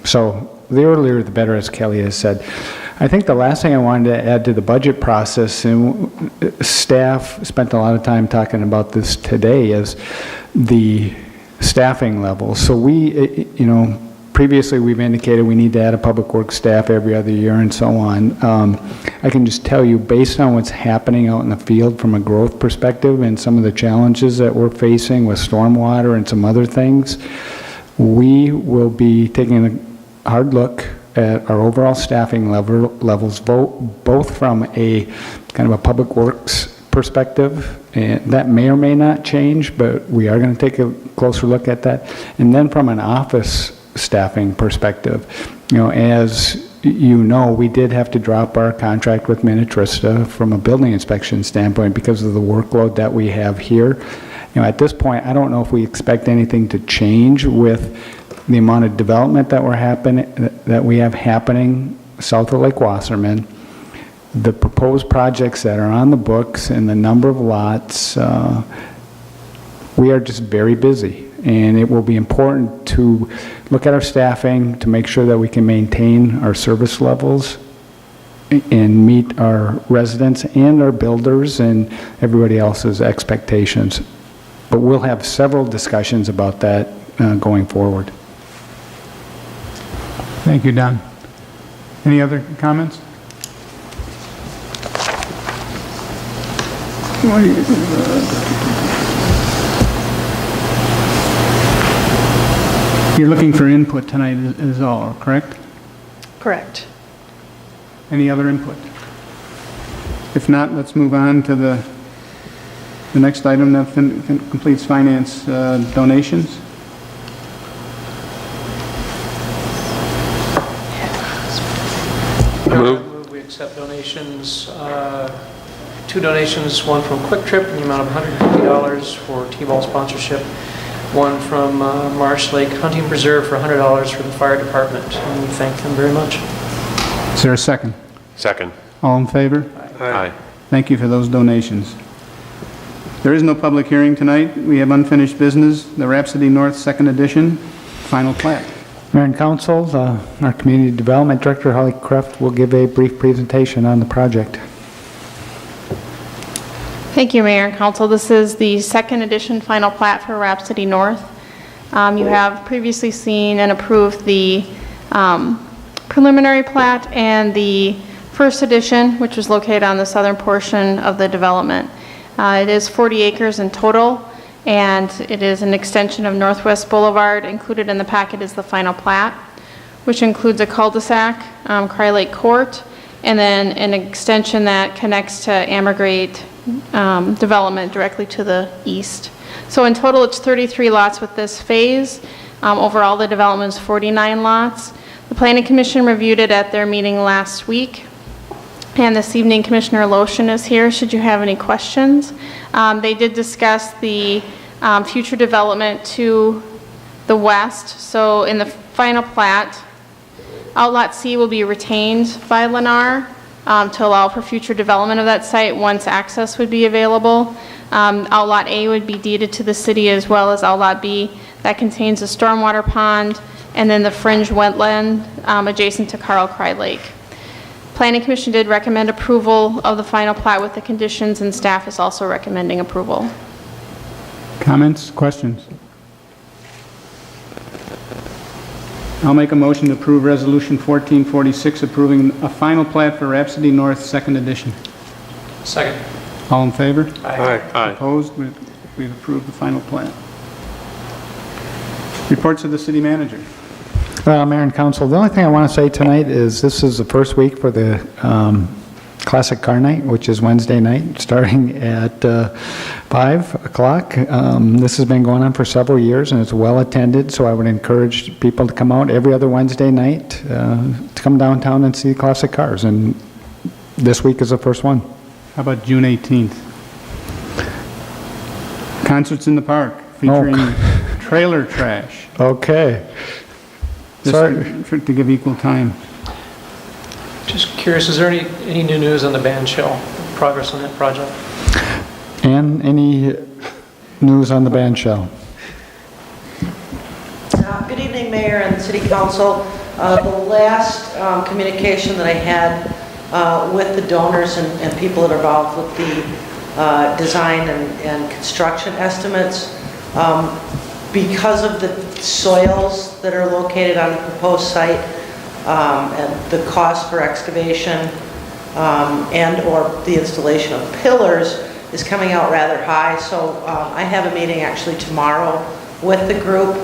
So the earlier the better, as Kelly has said. I think the last thing I wanted to add to the budget process, and staff spent a lot of time talking about this today, is the staffing levels. So we, previously we've indicated we need to add a public works staff every other year and so on. I can just tell you, based on what's happening out in the field from a growth perspective and some of the challenges that we're facing with stormwater and some other things, we will be taking a hard look at our overall staffing levels, both from a kind of a public works perspective, and that may or may not change, but we are going to take a closer look at that. And then from an office staffing perspective, as we did have to drop our contract with Minnetrista from a building inspection standpoint because of the workload that we have here. At this point, I don't know if we expect anything to change with the amount of development that we have happening south of Lake Wasserman, the proposed projects that are on the books, and the number of lots. We are just very busy, and it will be important to look at our staffing to make sure that we can maintain our service levels and meet our residents and our builders and everybody else's expectations. But we'll have several discussions about that going forward. Thank you, Don. Any other comments? You're looking for input tonight is all, correct? Correct. Any other input? If not, let's move on to the next item that completes finance donations. Move. We accept donations, two donations, one from Quick Trip in the amount of $150 for T-ball sponsorship, one from Marsh Lake Hunting Preserve for $100 for the fire department, and we thank them very much. Is there a second? Second. All in favor? Aye. Thank you for those donations. There is no public hearing tonight. We have unfinished business, the Rhapsody North Second Edition, final plat. Mayor and Council, our Community Development Director, Holly Kreft, will give a brief presentation on the project. Thank you, Mayor and Council. This is the second edition final plat for Rhapsody North. You have previously seen and approved the preliminary plat and the first edition, which was located on the southern portion of the development. It is 40 acres in total, and it is an extension of Northwest Boulevard. Included in the packet is the final plat, which includes a cul-de-sac, Cry Lake Court, and then an extension that connects to Ambergate development directly to the east. So in total, it's 33 lots with this phase. Overall, the development is 49 lots. The Planning Commission reviewed it at their meeting last week. And this evening, Commissioner Lotion is here, should you have any questions. They did discuss the future development to the west. So in the final plat, Outlot C will be retained by Lennar to allow for future development of that site once access would be available. Outlot A would be deeded to the city, as well as Outlot B that contains a stormwater pond and then the fringe wetland adjacent to Carl Cry Lake. Planning Commission did recommend approval of the final plat with the conditions, and staff is also recommending approval. Comments, questions? I'll make a motion to approve Resolution 1446, approving a final plat for Rhapsody North, second edition. Second. All in favor? Aye. Opposed? We've approved the final plat. Reports of the city manager. Mayor and council, the only thing I want to say tonight is this is the first week for the Classic Car Night, which is Wednesday night, starting at 5 o'clock. This has been going on for several years, and it's well attended, so I would encourage people to come out every other Wednesday night to come downtown and see classic cars, and this week is the first one. How about June 18th? Concerts in the park featuring trailer trash. Okay. Just Sorry. to give equal time. Just curious, is there any new news on the band shell, progress on that project? And any news on the band shell? Good evening, Mayor and City Council. The last communication that I had with the donors and people that are involved with the design and construction estimates, because of the soils that are located on the proposed site and the cost for excavation and/or the installation of pillars is coming out rather high. So I have a meeting actually tomorrow with the group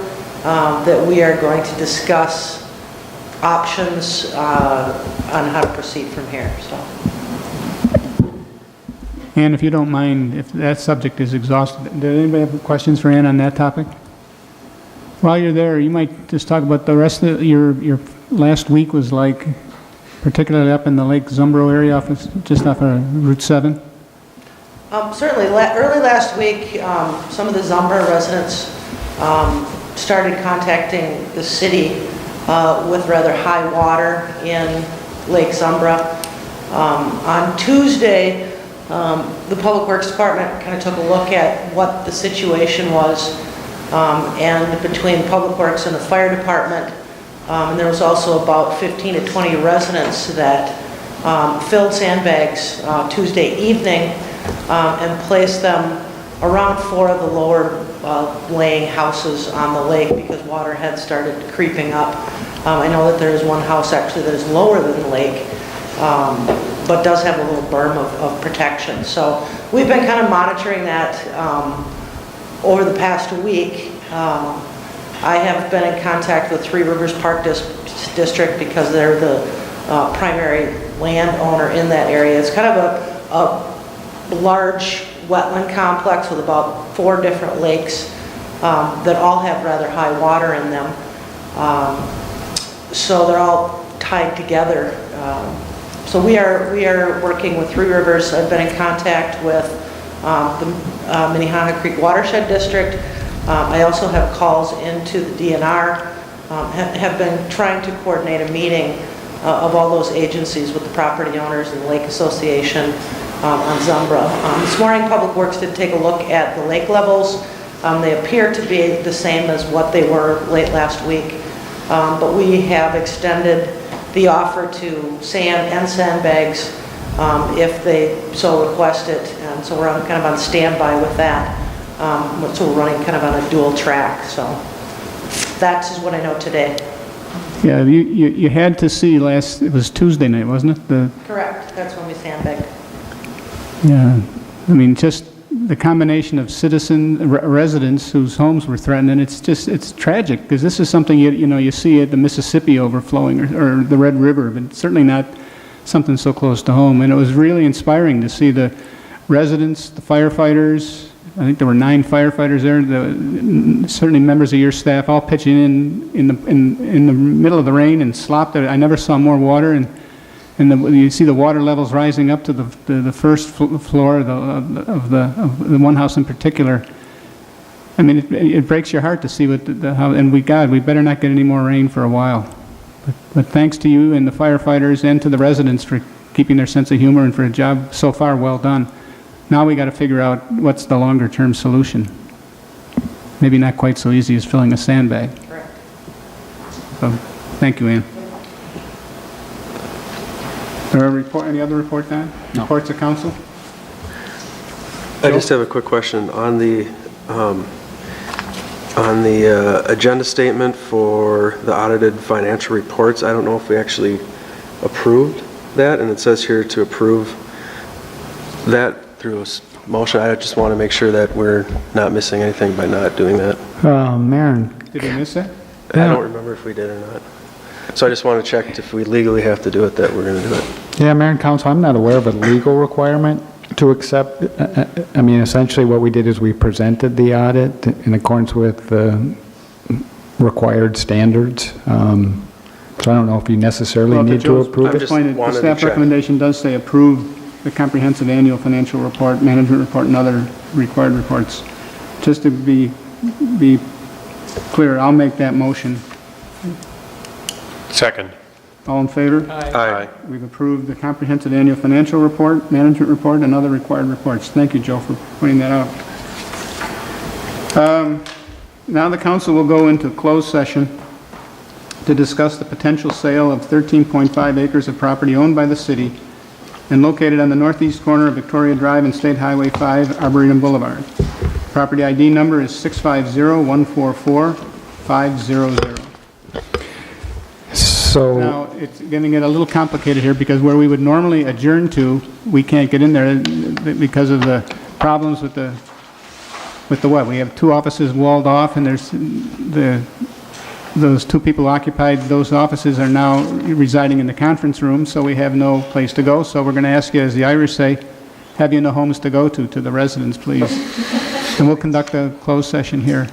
that we are going to discuss options on how to proceed from here. So. Ann, if you don't mind, if that subject is exhausted, did anybody have questions for Ann on that topic? While you're there, you might just talk about the rest of your last week was like, particularly up in the Lake Zumbro area, just off of Route 7. Certainly, early last week, some of the Zumbro residents started contacting the city with rather high water in Lake Zumbro. On Tuesday, the Public Works Department kind of took a look at what the situation was, and between Public Works and the Fire Department, and there was also about 15 to 20 residents that filled sandbags Tuesday evening and placed them around 4 of the lower laying houses on the lake because water had started creeping up. I know that there is one house actually that is lower than the lake, but does have a little berm of protection. So we've been kind of monitoring that over the past week. I have been in contact with Three Rivers Park District because they're the primary landowner in that area. It's kind of a large wetland complex with about 4 different lakes that all have rather high water in them. So they're all tied together. So we are working with Three Rivers. I've been in contact with the Minnehaha Creek Watershed District. I also have calls into the DNR, have been trying to coordinate a meeting of all those agencies with the property owners and the Lake Association on Zumbro. This morning, Public Works did take a look at the lake levels. They appear to be the same as what they were late last week, but we have extended the offer to sand and sandbags if they so request it, and so we're kind of on standby with that. So we're running kind of on a dual track, so that is what I know today. Yeah, you had to see it was Tuesday night, wasn't it? Correct, that's when we sandbagged. Yeah, I mean, just the combination of residents whose homes were threatened, and it's tragic, because this is something you see at the Mississippi overflowing or the Red River, but certainly not something so close to home. And it was really inspiring to see the residents, the firefighters. I think there were 9 firefighters there. Certainly members of your staff all pitching in the middle of the rain and slopped. I never saw more water, and you see the water levels rising up to the first floor of the one house in particular. I mean, it breaks your heart to see how. And we better not get any more rain for a while. But thanks to you and the firefighters and to the residents for keeping their sense of humor and for a job so far well done. Now we got to figure out what's the longer term solution. Maybe not quite so easy as filling a sandbag. Correct. So, thank you, Ann. Any other report, Dan? No. Reports of council? I just have a quick question on the On the agenda statement for the audited financial reports, I don't know if we actually approved that, and it says here to approve that through a motion. I just want to make sure that we're not missing anything by not doing that. Mayor, Did we miss that? I don't remember if we did or not. So I just want to check if we legally have to do it, that we're going to do it. yeah, Mayor and Council, I'm not aware of a legal requirement to accept. I mean, essentially what we did is we presented the audit in accordance with the required standards. So I don't know if you necessarily need to approve I'm it. just The wanted to staff check. recommendation does say approve the comprehensive annual financial report, management report, and other required reports. Just to be clear, I'll make that motion. Second. All in favor? Aye. We've approved the comprehensive annual financial report, management report, and other required reports. Thank you, Joe, for pointing that out. Now the council will go into closed session to discuss the potential sale of 13.5 acres of property owned by the city and located on the northeast corner of Victoria Drive and State Highway 5, Arboretum Boulevard. Property ID number is 650-144-500. So, Now, it's going to get a little complicated here because where we would normally adjourn to, we can't get in there because of the problems with the what? We have two offices walled off and there's those two people occupied those offices are now residing in the conference room, so we have no place to go. So we're going to ask you, as the Irish say, have you no homes to go to the residents, please. And we'll conduct a closed session here.